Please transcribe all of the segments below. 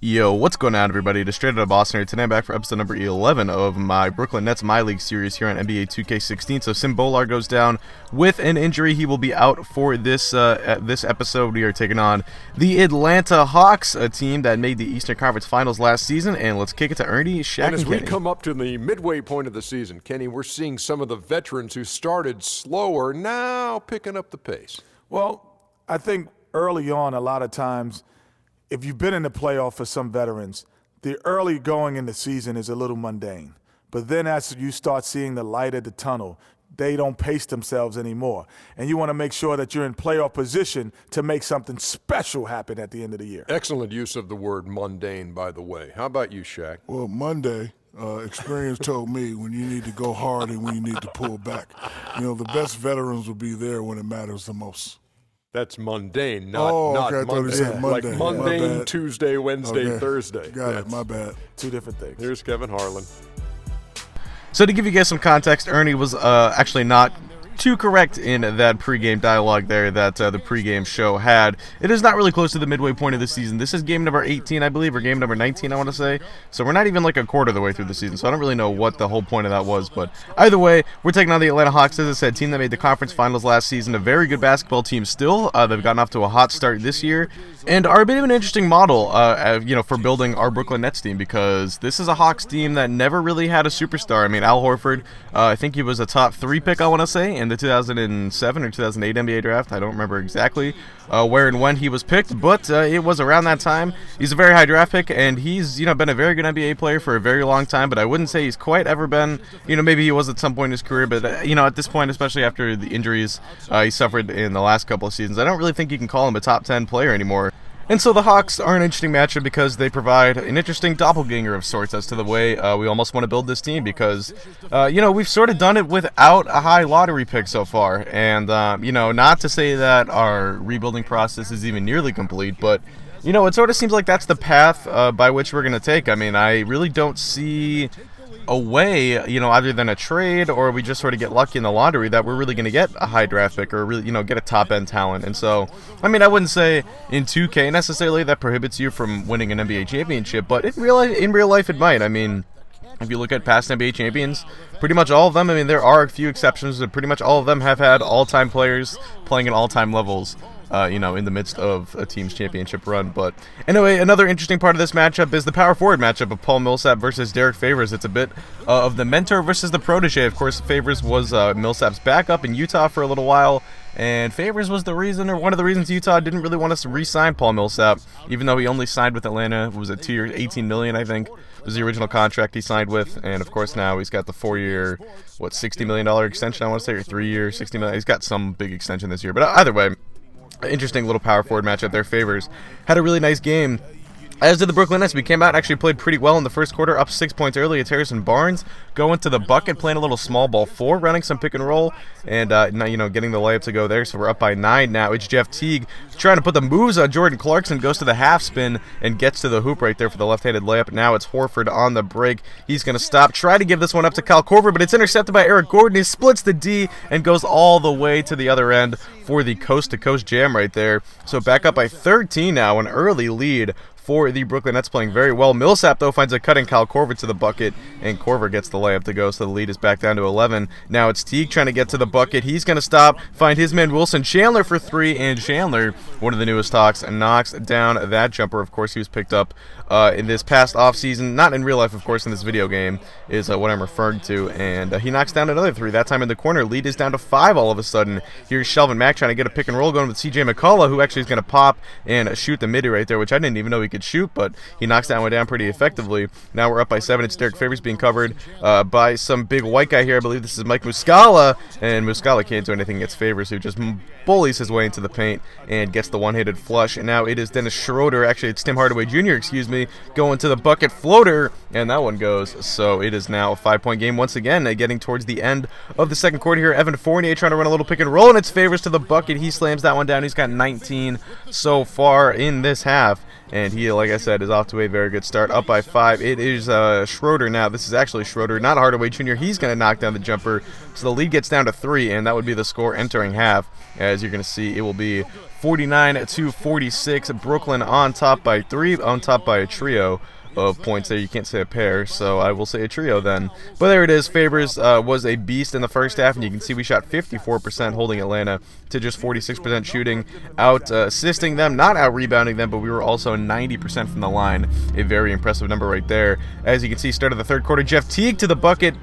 Yo, what's going on, everybody? It is Straight Outta Boston here. Today I'm back for episode number 11 of my Brooklyn Nets My League series here on NBA 2K16. So Sim Bolar goes down with an injury. He will be out for this episode. We are taking on the Atlanta Hawks, a team that made the Eastern Conference Finals last season. And let's kick it to Ernie, Shaq, and as Kenny. we come up to the midway point of the season, Kenny, we're seeing some of the veterans who started slower now picking up the pace. Well, I think early on, a lot of times, if you've been in the playoff for some veterans, the early going in the season is a little mundane. But then as you start seeing the light at the tunnel, they don't pace themselves anymore. And you want to make sure that you're in playoff position to make something special happen at the end of the year. Excellent use of the word mundane, by the way. How about you, Shaq? Well, Monday, experience told me when you need to go hard and when you need to pull back. You know, the best veterans will be there when it matters the most. That's mundane, not okay, I thought Monday. you said Monday. Like My mundane bad. Tuesday, Wednesday, Okay. Thursday. Got it, my bad. Two different things. Here's Kevin Harlan. So to give you guys some context, Ernie was actually not too correct in that pregame dialogue there that the pregame show had. It is not really close to the midway point of the season. This is game number 18, I believe, or game number 19, I want to say. So we're not even like a quarter of the way through the season, so I don't really know what the whole point of that was. But either way, we're taking on the Atlanta Hawks, as I said, team that made the conference finals last season. A very good basketball team still. They've gotten off to a hot start this year and are a bit of an interesting model, for building our Brooklyn Nets team, because this is a Hawks team that never really had a superstar. I mean, Al Horford, I think he was a top 3 pick, I want to say, in the 2007 or 2008 NBA draft. I don't remember exactly where and when he was picked, but it was around that time. He's a very high draft pick, and he's been a very good NBA player for a very long time, but I wouldn't say he's quite ever been, maybe he was at some point in his career, but at this point, especially after the injuries he suffered in the last couple of seasons, I don't really think you can call him a top 10 player anymore. And so the Hawks are an interesting matchup because they provide an interesting doppelganger of sorts as to the way we almost want to build this team, because, we've sort of done it without a high lottery pick so far. And, not to say that our rebuilding process is even nearly complete, but, it sort of seems like that's the path by which we're going to take. I mean, I really don't see a way, other than a trade, or we just sort of get lucky in the lottery, that we're really going to get a high draft pick or really, get a top-end talent. And so, I mean, I wouldn't say in 2K necessarily that prohibits you from winning an NBA championship, but in real life it might. I mean, if you look at past NBA champions, pretty much all of them, I mean, there are a few exceptions, but pretty much all of them have had all-time players playing at all-time levels, in the midst of a team's championship run. But anyway, another interesting part of this matchup is the power forward matchup of Paul Millsap versus Derek Favors. It's a bit of the mentor versus the protege. Of course, Favors was Millsap's backup in Utah for a little while, and Favors was the reason, or one of the reasons, Utah didn't really want us to re-sign Paul Millsap, even though he only signed with Atlanta. Was it 2 years, $18 million, I think, was the original contract he signed with. And of course now he's got the 4-year, $60 million extension, I want to say, or 3-year, $60 million. He's got some big extension this year. But either way, interesting little power forward matchup there. Favors had a really nice game. As did the Brooklyn Nets. We came out, actually played pretty well in the first quarter, up 6 points early. It's Harrison Barnes going to the bucket, playing a little small ball 4, running some pick and roll, and getting the layup to go there. So we're up by 9 now. It's Jeff Teague trying to put the moves on Jordan Clarkson, goes to the half spin and gets to the hoop right there for the left-handed layup. Now it's Horford on the break. He's going to stop, try to give this one up to Kyle Korver, but it's intercepted by Eric Gordon. He splits the D and goes all the way to the other end for the coast-to-coast jam right there. So back up by 13 now, an early lead for the Brooklyn Nets, playing very well. Millsap, though, finds a cutting Kyle Korver to the bucket, and Korver gets the layup to go, so the lead is back down to 11. Now it's Teague trying to get to the bucket. He's going to stop, find his man Wilson Chandler for 3, and Chandler, one of the newest Hawks, knocks down that jumper. Of course, he was picked up in this past offseason, not in real life, of course, in this video game, is what I'm referring to, and he knocks down another 3, that time in the corner. Lead is down to 5 all of a sudden. Here's Shelvin Mack trying to get a pick and roll going with CJ McCullough, who actually is going to pop and shoot the midi right there, which I didn't even know he could shoot, but he knocks that one down pretty effectively. Now we're up by 7. It's Derek Favors being covered by some big white guy here. I believe this is Mike Muscala, and Muscala can't do anything against Favors, who just bullies his way into the paint and gets the one-handed flush. And now it is Dennis Schroeder, actually it's Tim Hardaway Jr., going to the bucket floater, and that one goes. So it is now a 5-point game once again, getting towards the end of the second quarter here. Evan Fournier trying to run a little pick and roll, and it's Favors to the bucket. He slams that one down. He's got 19 so far in this half. And he, like I said, is off to a very good start, up by 5. It is Schroeder now. This is actually Schroeder, not Hardaway Jr. He's going to knock down the jumper. So the lead gets down to 3, and that would be the score entering half. As you're going to see, it will be 49-46. Brooklyn on top by 3, on top by a trio of points there. You can't say a pair, so I will say a trio then. But there it is. Favors was a beast in the first half, and you can see we shot 54%, holding Atlanta to just 46% shooting, out assisting them, not out rebounding them, but we were also 90% from the line. A very impressive number right there. As you can see, start of the third quarter, Jeff Teague to the bucket.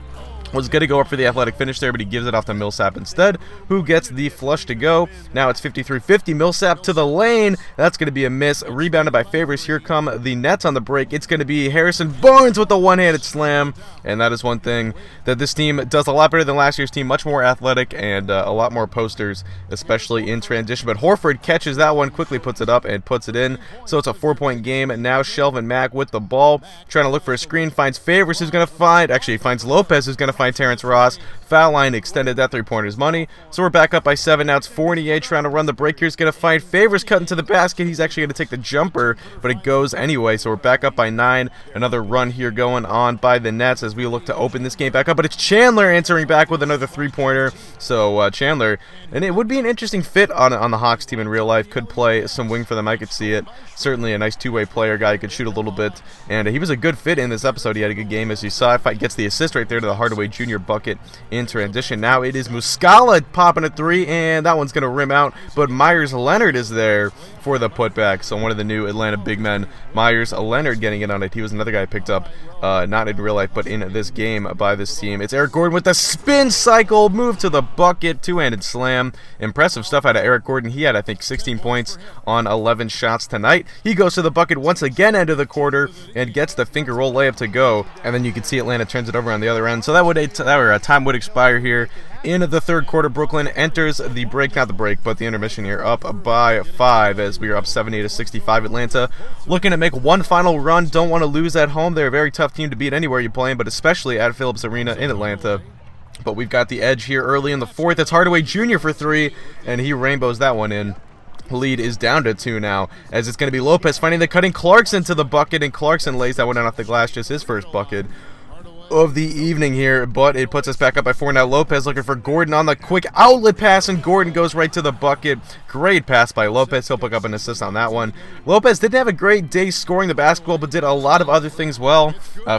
Was going to go up for the athletic finish there, but he gives it off to Millsap instead, who gets the flush to go. Now it's 53-50. Millsap to the lane. That's going to be a miss. Rebounded by Favors. Here come the Nets on the break. It's going to be Harrison Barnes with the one-handed slam, and that is one thing that this team does a lot better than last year's team. Much more athletic and a lot more posters, especially in transition. But Horford catches that one, quickly puts it up and puts it in. So it's a 4-point game. And now Shelvin Mack with the ball, trying to look for a screen. Finds Favors, who's going to find, actually finds Lopez, who's going to find Terrence Ross. Foul line extended. That three-pointer's money. So we're back up by 7. Now it's Fournier trying to run the break here. He's going to find Favors cutting to the basket. He's actually going to take the jumper, but it goes anyway. So we're back up by 9. Another run here going on by the Nets as we look to open this game back up. But it's Chandler answering back with another three-pointer. So Chandler, and it would be an interesting fit on the Hawks team in real life. Could play some wing for them. I could see it. Certainly a nice two-way player, guy who could shoot a little bit. And he was a good fit in this episode. He had a good game, as you saw. Gets the assist right there to the Hardaway Jr. bucket in transition. Now it is Muscala popping a 3, and that one's going to rim out. But Myers Leonard is there for the putback. So one of the new Atlanta big men, Myers Leonard, getting in on it. He was another guy I picked up, not in real life, but in this game by this team. It's Eric Gordon with the spin cycle, move to the bucket, two-handed slam. Impressive stuff out of Eric Gordon. He had, I think, 16 points on 11 shots tonight. He goes to the bucket once again, end of the quarter, and gets the finger roll layup to go. And then you can see Atlanta turns it over on the other end. So time would expire here in the third quarter. Brooklyn enters the break, not the break, but the intermission here, up by 5 as we are up 70-65. Atlanta looking to make one final run. Don't want to lose at home. They're a very tough team to beat anywhere you play them, but especially at Phillips Arena in Atlanta. But we've got the edge here early in the fourth. It's Hardaway Jr. for 3, and he rainbows that one in. Lead is down to 2 now, as it's going to be Lopez finding the cutting Clarkson to the bucket, and Clarkson lays that one out off the glass, just his first bucket of the evening here, but it puts us back up by 4. Now Lopez looking for Gordon on the quick outlet pass, and Gordon goes right to the bucket. Great pass by Lopez. He'll pick up an assist on that one. Lopez didn't have a great day scoring the basketball, but did a lot of other things well.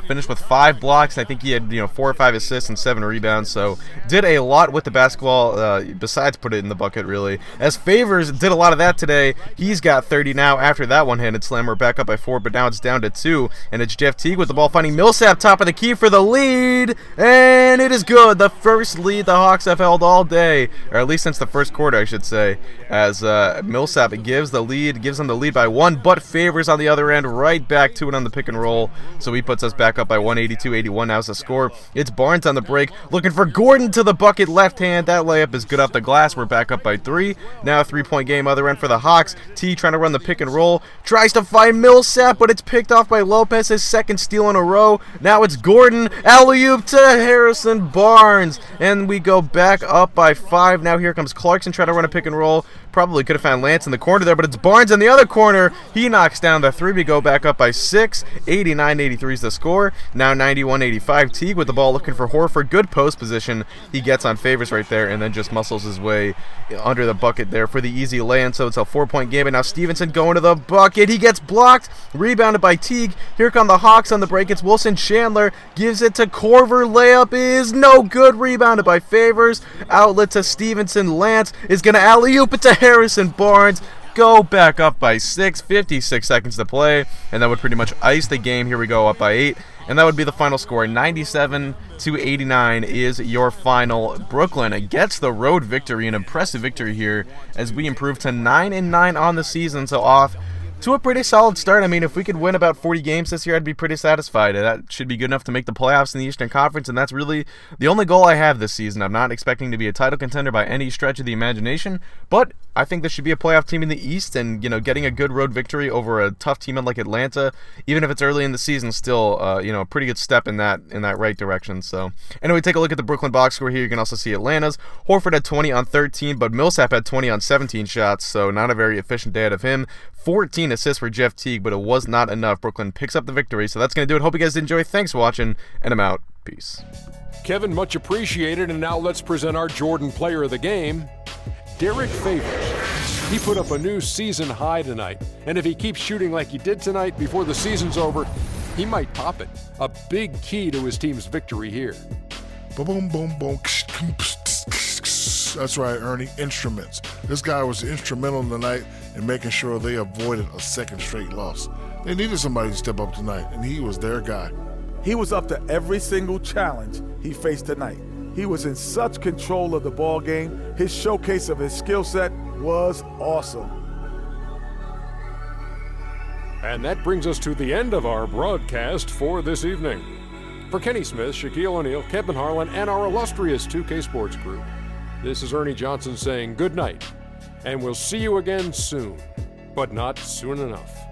Finished with 5 blocks. I think he had 4 or 5 assists and 7 rebounds, so did a lot with the basketball besides put it in the bucket, really. As Favors did a lot of that today. He's got 30 now after that one-handed slam. We're back up by 4, but now it's down to 2, and it's Jeff Teague with the ball finding Millsap, top of the key for the lead, and it is good. The first lead the Hawks have held all day, or at least since the first quarter, I should say, as Millsap gives them the lead by 1, but Favors on the other end, right back to it on the pick and roll, so he puts us back up by 182-81. Now's the score. It's Barnes on the break, looking for Gordon to the bucket, left hand. That layup is good off the glass. We're back up by 3. Now a 3-point game other end for the Hawks. T trying to run the pick and roll, tries to find Millsap, but it's picked off by Lopez, his second steal in a row. Now it's Gordon, alley-oop to Harrison Barnes, and we go back up by 5. Now here comes Clarkson trying to run a pick and roll. Probably could have found Lance in the corner there, but it's Barnes in the other corner. He knocks down the 3. We go back up by 6. 89-83 is the score. Now 91-85. Teague with the ball looking for Horford. Good post position. He gets on Favors right there and then just muscles his way under the bucket there for the easy lay-in. So it's a 4-point game. And now Stevenson going to the bucket. He gets blocked. Rebounded by Teague. Here come the Hawks on the break. It's Wilson Chandler. Gives it to Korver. Layup is no good. Rebounded by Favors. Outlet to Stevenson. Lance is going to alley-oop it to Harrison Barnes. Go back up by 6, 56 seconds to play, and that would pretty much ice the game. Here we go, up by 8, and that would be the final score. 97-89 is your final. Brooklyn gets the road victory, an impressive victory here, as we improve to 9-9 on the season, so off to a pretty solid start. I mean, if we could win about 40 games this year, I'd be pretty satisfied. That should be good enough to make the playoffs in the Eastern Conference, and that's really the only goal I have this season. I'm not expecting to be a title contender by any stretch of the imagination, but I think this should be a playoff team in the East, and getting a good road victory over a tough team like Atlanta, even if it's early in the season, still a pretty good step in that right direction. So anyway, take a look at the Brooklyn box score here. You can also see Atlanta's. Horford had 20 on 13, but Millsap had 20 on 17 shots, so not a very efficient day out of him. 14 assists for Jeff Teague, but it was not enough. Brooklyn picks up the victory, so that's going to do it. Hope you guys enjoy. Thanks for watching, and I'm out. Peace. Kevin, much appreciated. And now let's present our Jordan Player of the Game, Derek Favors. He put up a new season high tonight, and if he keeps shooting like he did tonight before the season's over, he might pop it. A big key to his team's victory here. Boom, boom, boom. That's right, Ernie. Instruments. This guy was instrumental tonight in making sure they avoided a second straight loss. They needed somebody to step up tonight, and he was their guy. He was up to every single challenge he faced tonight. He was in such control of the ball game. His showcase of his skill set was awesome. And that brings us to the end of our broadcast for this evening. For Kenny Smith, Shaquille O'Neal, Kevin Harlan, and our illustrious 2K Sports Group, this is Ernie Johnson saying good night, and we'll see you again soon, but not soon enough.